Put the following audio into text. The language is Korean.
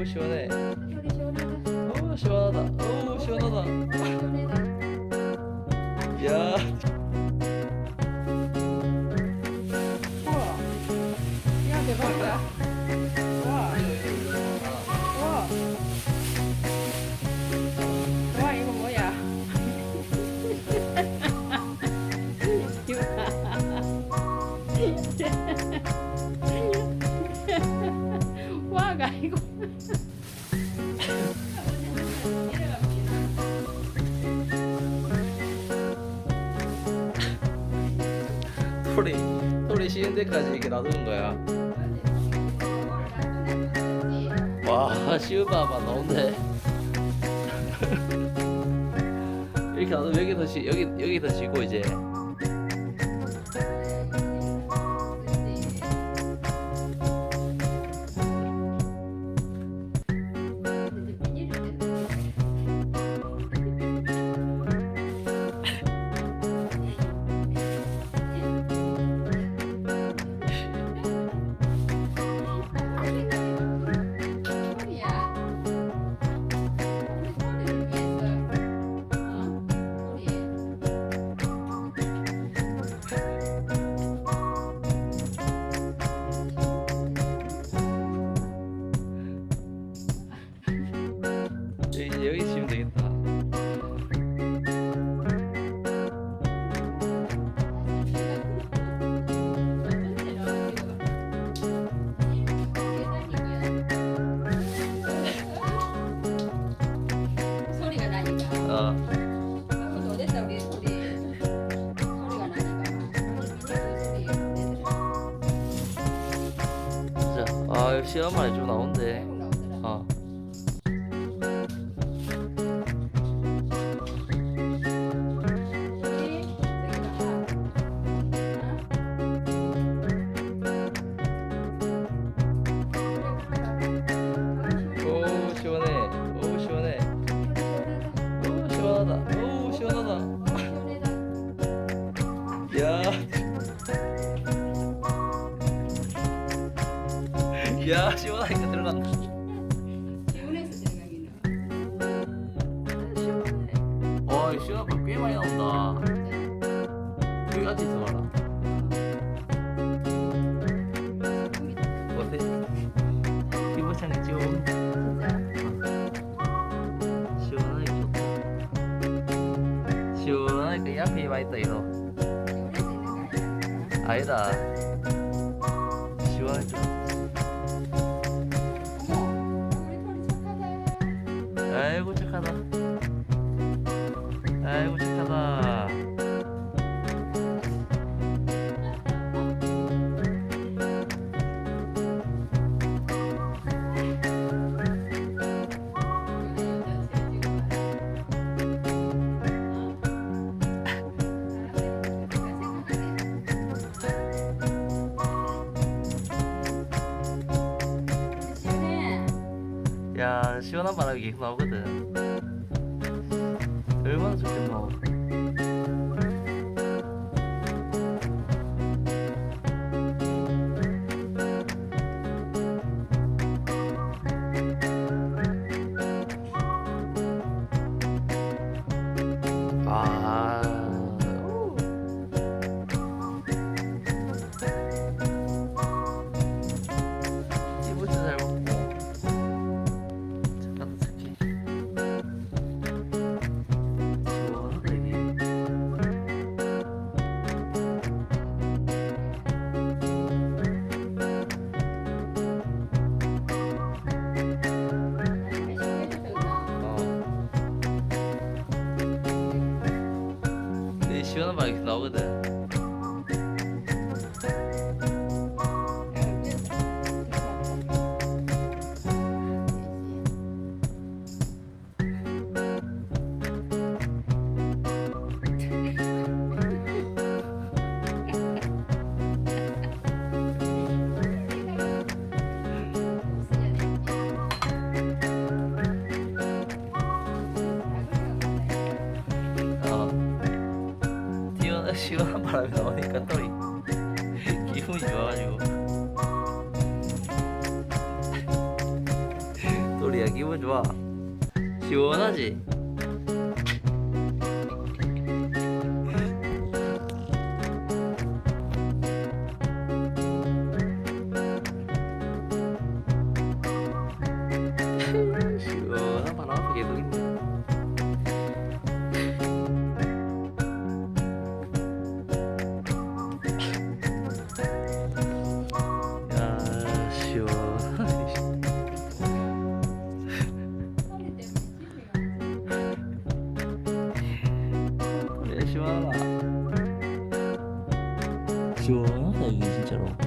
어우 시원해. 소리 시원하다. 어우 시원하다. 어우 시원하다. 시원하다. 야. 우와. 야 대박이다. 와. 와. 와 이거 뭐야? 와가 이거. 소리 쉬는 데까지 이렇게 놔두는 거야. 와 시우바만 나온대. 이렇게 놔두면 여기서 여기서 쉬고 이제. 이제 여기 쉬면 되겠다. 소리가 나니까. 어. 너무 어땠다 우리 소리. 소리가 나니까. 소리 내더라. 자, 아 시간 만에 좀 나온대. 계속 나오더라. 어. 오 시원해. 오 시원해. 오 시원하다. 오 시원하다. 야. 야 시원하니까 들어간다. 시원해서 생각이 나. 와 시원한 거꽤 많이 나온다. 여기 앉아 있어 봐라. 어때? 피부창이 좀 시원하게 좋다. 시원하니까 이 앞에 와 있다 이거. 아니다. 시원하게. 아이고 착하다. 아이고 착하다. 야 시원한 바람이 계속 나오거든. 얼마나 좋겠노. 아 이모지 잘 먹고 착하다 착해. 시원하다 이게. 내 시원한 바람이 계속 나오거든. 시원한 바람이 나오니까 또 기분이 좋아가지고 또 야 기분 좋아. 시원하지? 시원한 바람 앞에 계속 있네. 야 시원하네. 소리 때문에 집에 그래 시원하다. 시원하다 이게 진짜로.